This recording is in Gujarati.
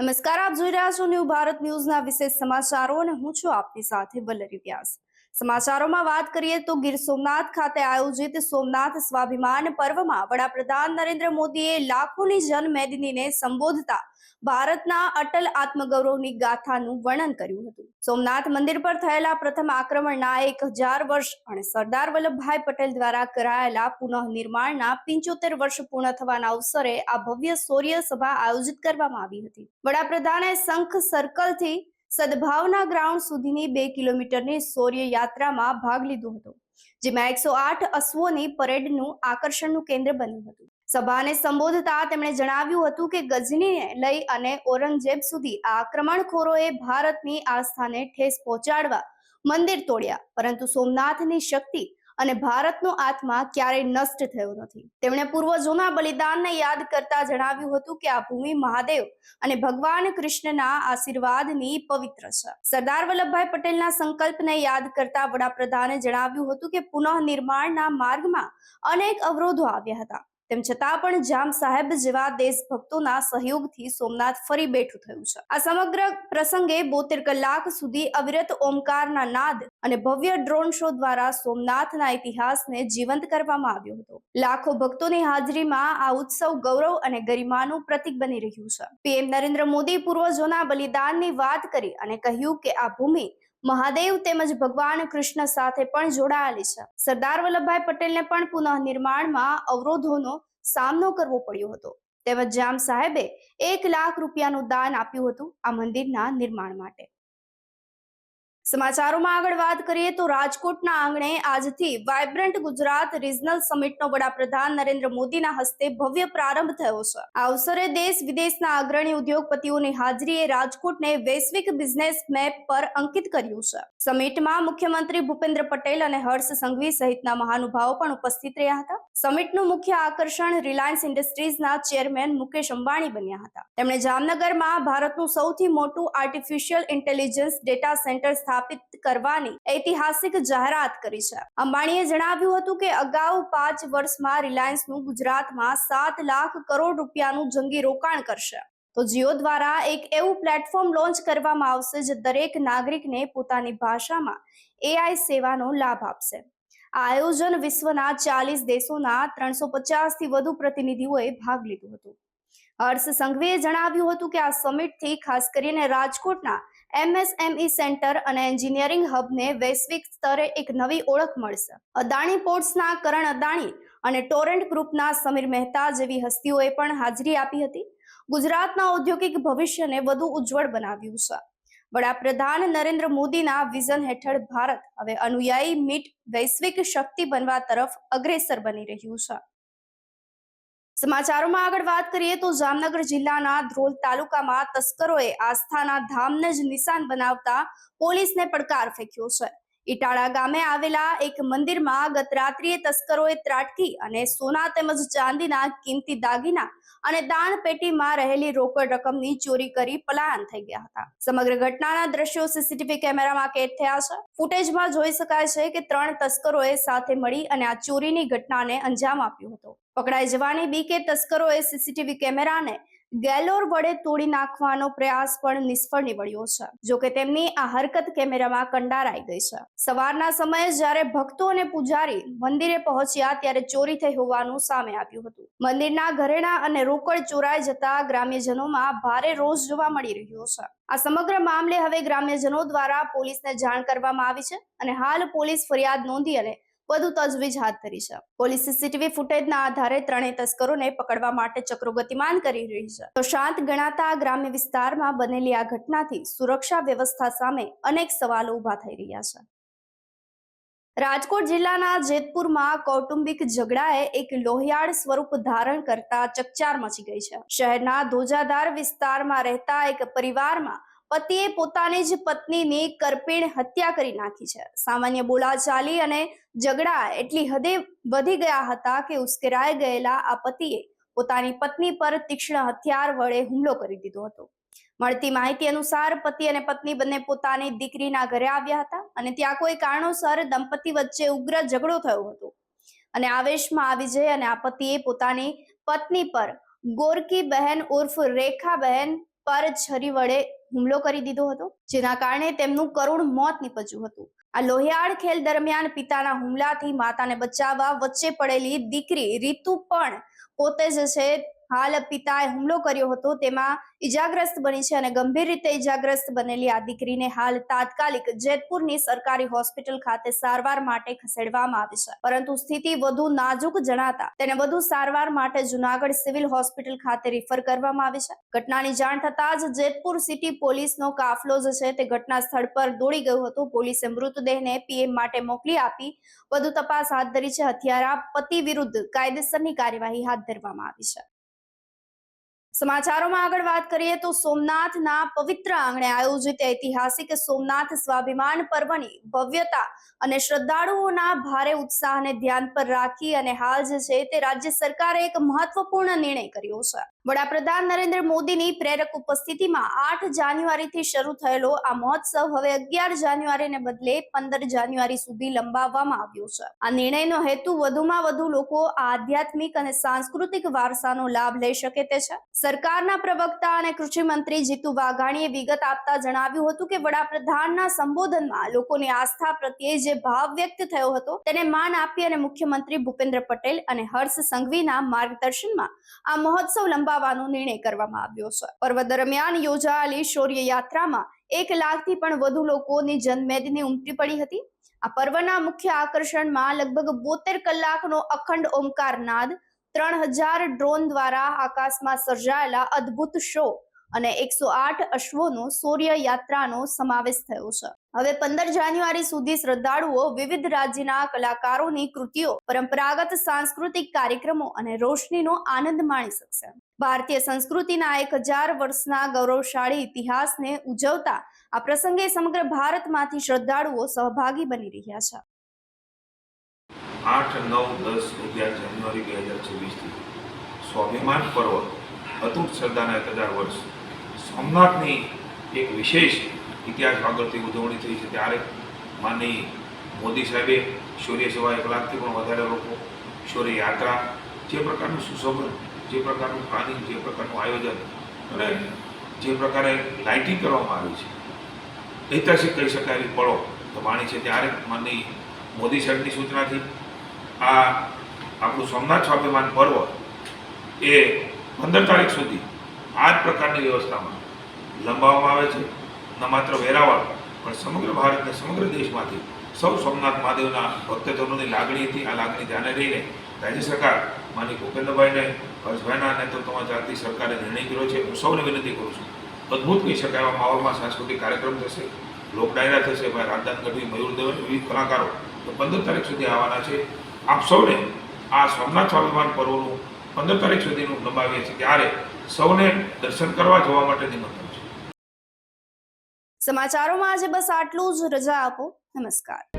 નમસ્કાર, આપ જોઈ રહ્યા છો ન્યૂ ભારત ન્યૂઝના વિશેષ સમાચારો અને હું છું આપની સાથે વલ્લરી વ્યાસ। સમાચારોમાં વાત કરીએ તો ગીર સોમનાથ ખાતે આયોજિત સોમનાથ સ્વાભિમાન પર્વમાં વડાપ્રધાન નરેન્દ્ર મોદીએ લાખોની જનમેદનીને સંબોધતા ભારતના અટલ આત્મગૌરવની ગાથાનું વર્ણન કર્યું હતું। સોમનાથ મંદિર પર થયેલા પ્રથમ આક્રમણના 1000 વર્ષ અને સરદાર વલ્લભભાઈ પટેલ દ્વારા કરાયેલા પુનઃનિર્માણના 75 વર્ષ પૂર્ણ થવાના અવસરે આ ભવ્ય શૌર્ય સભા આયોજિત કરવામાં આવી હતી। વડાપ્રધાને શંખ સર્કલથી સદભાવના ગ્રાઉન્ડ સુધીની 2 કિલોમીટરની શૌર્ય યાત્રામાં ભાગ લીધો હતો, જેમાં 108 અશ્વોની પરેડનું આકર્ષણનું કેન્દ્ર બન્યું હતું। સભાને સંબોધતા તેમણે જણાવ્યું હતું કે ગજનીને લઈ અને ઔરંગઝેબ સુધી આ આક્રમણખોરોએ ભારતની આસ્થાને ઠેસ પહોંચાડવા મંદિર તોડ્યા, પરંતુ સોમનાથની શક્તિ અને ભારતનો આત્મા ક્યારેય નષ્ટ થયો નથી। તેમણે પૂર્વજોના બલિદાનને યાદ કરતા જણાવ્યું હતું કે આ ભૂમિ મહાદેવ અને ભગવાન કૃષ્ણના આશીર્વાદની પવિત્ર છે। સરદાર વલ્લભભાઈ પટેલના સંકલ્પને યાદ કરતા વડાપ્રધાને જણાવ્યું હતું કે પુનઃનિર્માણના માર્ગમાં અનેક અવરોધો આવ્યા હતા, તેમ છતાં પણ જામ સાહેબ જેવા દેશભક્તોના સહયોગથી સોમનાથ ફરી બેઠું થયું છે। આ સમગ્ર પ્રસંગે 72 કલાક સુધી અવિરત ઓમકારના નાદ અને ભવ્ય ડ્રોન શો દ્વારા સોમનાથના ઇતિહાસને જીવંત કરવામાં આવ્યો હતો। લાખો ભક્તોની હાજરીમાં આ ઉત્સવ ગૌરવ અને ગરિમાનું પ્રતીક બની રહ્યું છે। પીએમ નરેન્દ્ર મોદી પૂર્વજોના બલિદાનની વાત કરી અને કહ્યું કે આ ભૂમિ મહાદેવ તેમજ ભગવાન કૃષ્ણ સાથે પણ જોડાયેલી છે। સરદાર વલ્લભભાઈ પટેલને પણ પુનઃનિર્માણમાં અવરોધોનો સામનો કરવો પડ્યો હતો, તેમજ જામ સાહેબે 1 લાખ રૂપિયાનું દાન આપ્યું હતું આ મંદિરના નિર્માણ માટે। સમાચારોમાં આગળ વાત કરીએ તો રાજકોટના આંગણે આજથી વાઇબ્રન્ટ ગુજરાત રિજનલ સમિટનો વડાપ્રધાન નરેન્દ્ર મોદીના હસ્તે ભવ્ય પ્રારંભ થયો છે। આ અવસરે દેશ વિદેશના અગ્રણી ઉદ્યોગપતિઓની હાજરીએ રાજકોટને વૈશ્વિક બિઝનેસ મેપ પર અંકિત કર્યું છે। સમિટમાં મુખ્યમંત્રી ભૂપેન્દ્ર પટેલ અને હર્ષ સંઘવી સહિતના મહાનુભાવો પણ ઉપસ્થિત રહ્યા હતા। સમિટનું મુખ્ય આકર્ષણ રિલાયન્સ ઇન્ડસ્ટ્રીઝના ચેરમેન મુકેશ અંબાણી બન્યા હતા। તેમણે જામનગરમાં ભારતનું સૌથી મોટું આર્ટિફિશિયલ ઇન્ટેલિજન્સ ડેટા સેન્ટર સ્થાપિત કરવાની ઐતિહાસિક જાહેરાત કરી છે। અંબાણીએ જણાવ્યું હતું કે અગાઉ 5 વર્ષમાં રિલાયન્સનું ગુજરાતમાં 7 લાખ કરોડ રૂપિયાનું જંગી રોકાણ કરશે, તો જીઓ દ્વારા એક એવું પ્લેટફોર્મ લોન્ચ કરવામાં આવશે જે દરેક નાગરિકને પોતાની ભાષામાં AI સેવાનો લાભ આપશે। આ આયોજન વિશ્વના 40 દેશોના 350 થી વધુ પ્રતિનિધિઓએ ભાગ લીધો હતો। હર્ષ સંઘવીએ જણાવ્યું હતું કે આ સમિટથી ખાસ કરીને રાજકોટના MSME સેન્ટર અને એન્જિનિયરિંગ હબને વૈશ્વિક સ્તરે એક નવી ઓળખ મળશે। અદાણી પોર્ટ્સના કરણ અદાણી અને ટોરેન્ટ ગ્રુપના સમીર મહેતા જેવી હસ્તીઓએ પણ હાજરી આપી હતી। ગુજરાતના ઔદ્યોગિક ભવિષ્યને વધુ ઉજ્જવળ બનાવ્યું છે। વડાપ્રધાન નરેન્દ્ર મોદીના વિઝન હેઠળ ભારત હવે અનુયાયી મીટ વૈશ્વિક શક્તિ બનવા તરફ અગ્રેસર બની રહ્યું છે। સમાચારોમાં આગળ વાત કરીએ તો જામનગર જિલ્લાના ધ્રોલ તાલુકામાં તસ્કરોએ આસ્થાના ધામને જ નિશાન બનાવતા પોલીસને પડકાર ફેંક્યો છે। ઇટાળા ગામે આવેલા એક મંદિરમાં ગત રાત્રિએ તસ્કરોએ ત્રાટકી અને સોના તેમજ ચાંદીના કિંમતી દાગીના અને દાન પેટીમાં રહેલી રોકડ રકમની ચોરી કરી પલાયન થઈ ગયા હતા। સમગ્ર ઘટનાના દ્રશ્યો સીસીટીવી કેમેરામાં કેદ થયા છે। ફૂટેજમાં જોઈ શકાય છે કે 3 તસ્કરોએ સાથે મળી અને આ ચોરીની ઘટનાને અંજામ આપ્યો હતો। પકડાઈ જવાની બીકે તસ્કરોએ સીસીટીવી કેમેરાને ગેલોર વડે તોડી નાખવાનો પ્રયાસ પણ નિષ્ફળ નીવડ્યો છે। જોકે તેમની આ હરકત કેમેરામાં કંડારાઈ ગઈ છે। સવારના સમયે જ્યારે ભક્તો અને પૂજારી મંદિરે પહોંચ્યા ત્યારે ચોરી થઈ હોવાનું સામે આવ્યું હતું। મંદિરના ઘરેણા અને રોકડ ચોરાઈ જતા ગ્રામ્યજનોમાં ભારે રોષ જોવા મળી રહ્યો છે। આ સમગ્ર મામલે હવે ગ્રામ્યજનો દ્વારા પોલીસને જાણ કરવામાં આવી છે અને હાલ પોલીસ ફરિયાદ નોંધી અને વધુ તજવીજ હાથ ધરી છે। પોલીસ સીસીટીવી ફૂટેજના આધારે 3 તસ્કરોને પકડવા માટે ચક્રો ગતિમાન કરી રહી છે। તો શાંત ગણાતા ગ્રામ્ય વિસ્તારમાં બનેલી આ ઘટનાથી સુરક્ષા વ્યવસ્થા સામે અનેક સવાલો ઉભા થઈ રહ્યા છે। રાજકોટ જિલ્લાના જેતપુરમાં કૌટુંબિક ઝઘડાએ એક લોહિયાળ સ્વરૂપ ધારણ કરતા ચકચાર મચી ગઈ છે। શહેરના ધોજાધાર વિસ્તારમાં રહેતા એક પરિવારમાં પતિએ પોતાની જ પત્નીની કરપીણ હત્યા કરી નાખી છે। સામાન્ય બોલાચાલી અને ઝઘડા એટલી હદે વધી ગયા હતા કે ઉશ્કેરાઈ ગયેલા આ પતિએ પોતાની પત્ની પર તીક્ષ્ણ હથિયાર વડે હુમલો કરી દીધો હતો। મળતી માહિતી અનુસાર પતિ અને પત્ની બંને પોતાની દીકરીના ઘરે આવ્યા હતા અને ત્યાં કોઈ કારણોસર દંપતી વચ્ચે ઉગ્ર ઝઘડો થયો હતો અને આવેશમાં આવી જઈ અને આ પતિએ પોતાની પત્ની પર ગોરકી બહેન ઉર્ફ રેખા બહેન પર છરી વડે હુમલો કરી દીધો હતો, જેના કારણે તેમનું કરુણ મોત નીપજ્યું હતું। આ લોહિયાળ ખેલ દરમિયાન પિતાના હુમલાથી માતાને બચાવવા વચ્ચે પડેલી દીકરી રીતુ પણ પોતે જ છે હાલ પિતાએ હુમલો કર્યો હતો તેમાં ઈજાગ્રસ્ત બની છે અને ગંભીર રીતે ઈજાગ્રસ્ત બનેલી આ દીકરીને હાલ તાત્કાલિક જેતપુરની સરકારી હોસ્પિટલ ખાતે સારવાર માટે ખસેડવામાં આવી છે, પરંતુ સ્થિતિ વધુ નાજુક જણાતા તેને વધુ સારવાર માટે જુનાગઢ સિવિલ હોસ્પિટલ ખાતે રિફર કરવામાં આવી છે। ઘટનાની જાણ થતાં જ જેતપુર સિટી પોલીસનો કાફલો જે છે તે ઘટના સ્થળ પર દોડી ગયો હતો। પોલીસે મૃતદેહને પીએમ માટે મોકલી આપી વધુ તપાસ હાથ ધરી છે। હત્યારા પતિ વિરુદ્ધ કાયદેસરની કાર્યવાહી હાથ ધરવામાં આવી છે। સમાચારોમાં આગળ વાત કરીએ તો સોમનાથના પવિત્ર આંગણે આયોજિત ઐતિહાસિક સોમનાથ સ્વાભિમાન પર્વની ભવ્યતા અને શ્રદ્ધાળુઓના ભારે ઉત્સાહને ધ્યાન પર રાખી અને હાલ જે છે તે રાજ્ય સરકારે એક મહત્વપૂર્ણ નિર્ણય કર્યો છે। વડાપ્રધાન નરેન્દ્ર મોદીની પ્રેરક ઉપસ્થિતિમાં 8 જાન્યુઆરીથી શરૂ થયેલો આ મહોત્સવ હવે 11 જાન્યુઆરીને બદલે 15 જાન્યુઆરી સુધી લંબાવવામાં આવ્યો છે। આ નિર્ણયનો હેતુ વધુમાં વધુ લોકો આ આધ્યાત્મિક અને સાંસ્કૃતિક વારસાનો લાભ લઈ શકે તે છે। સરકારના પ્રવક્તા અને કૃષિ મંત્રી જીતુ વાઘાણીએ વિગત આપતા જણાવ્યું હતું કે વડાપ્રધાનના સંબોધનમાં લોકોની આસ્થા પ્રત્યે જે ભાવ વ્યક્ત થયો હતો તેને માન આપી અને મુખ્યમંત્રી ભૂપેન્દ્ર પટેલ અને હર્ષ સંઘવીના માર્ગદર્શનમાં આ મહોત્સવ લંબાવવાનો નિર્ણય કરવામાં આવ્યો છે। પર્વ દરમિયાન યોજાયેલી શૌર્ય યાત્રામાં 1 લાખથી પણ વધુ લોકોની જનમેદની ઉમટી પડી હતી। આ પર્વના મુખ્ય આકર્ષણમાં લગભગ 72 કલાકનો અખંડ ઓમકાર નાદ, 3000 ડ્રોન દ્વારા આકાશમાં સર્જાયેલા અદ્ભુત શો અને 108 અશ્વોનો શૌર્ય યાત્રાનો સમાવેશ થયો છે। હવે 15 જાન્યુઆરી સુધી શ્રદ્ધાળુઓ વિવિધ રાજ્યના કલાકારોની કૃતિઓ, પરંપરાગત સાંસ્કૃતિક કાર્યક્રમો અને રોશનીનો આનંદ માણી શકશે। ભારતીય સંસ્કૃતિના 1000 વર્ષના ગૌરવશાળી ઇતિહાસને ઉજવતા આ પ્રસંગે સમગ્ર ભારતમાંથી શ્રદ્ધાળુઓ સહભાગી બની રહ્યા છે। 8, 9, 10, 11 જાન્યુઆરી 2026થી સ્વાભિમાન પર્વ અતૂટ શ્રદ્ધાના 1000 વર્ષ સોમનાથની એક વિશેષ ઇતિહાસ આગળથી ઉજવણી થઈ છે। ત્યારે માનની મોદી સાહેબે શૌર્ય સભા 1 લાખથી પણ વધારે લોકો, શૌર્ય યાત્રા, જે પ્રકારનું સુશોભન, જે પ્રકારનું પ્લાનિંગ, જે પ્રકારનું આયોજન અને જે પ્રકારે લાઇટિંગ કરવામાં આવી છે, ઐતિહાસિક કહી શકાય એવી પળો તો માણી છે। ત્યારે માનની મોદી સાહેબની સૂચનાથી આ આપણું સોમનાથ સ્વાભિમાન પર્વ એ 15 તારીખ સુધી આ જ પ્રકારની વ્યવસ્થામાં લંબાવવામાં આવે છે। ન માત્ર વેરાવળ પણ સમગ્ર ભારતને, સમગ્ર દેશમાંથી સૌ સોમનાથ મહાદેવના ભક્તજનોની લાગણી હતી। આ લાગણી ધ્યાને રહીને રાજ્ય સરકાર માનની ભૂપેન્દ્રભાઈને, હર્ષભાઈના નેતૃત્વમાં ચાલતી સરકારે નિર્ણય કર્યો છે। હું સૌને વિનંતી કરું છું, અદ્ભુત કહી શકાય એવા માહોલમાં સાંસ્કૃતિક કાર્યક્રમ થશે, લોક ડાયરા થશે, ભાઈ રાજદાન ગઢવી, મયુર દેવ, વિવિધ કલાકારો તો 15 તારીખ સુધી આવવાના છે। આપ સૌને આ સોમનાથ સ્વાભિમાન પર્વનું 15 તારીખ સુધીનું લંબાવીએ છીએ, ત્યારે સૌને દર્શન કરવા જવા માટે નિમંત્રણ છે। સમાચારોમાં આજે બસ આટલું જ। રજા આપો। નમસ્કાર।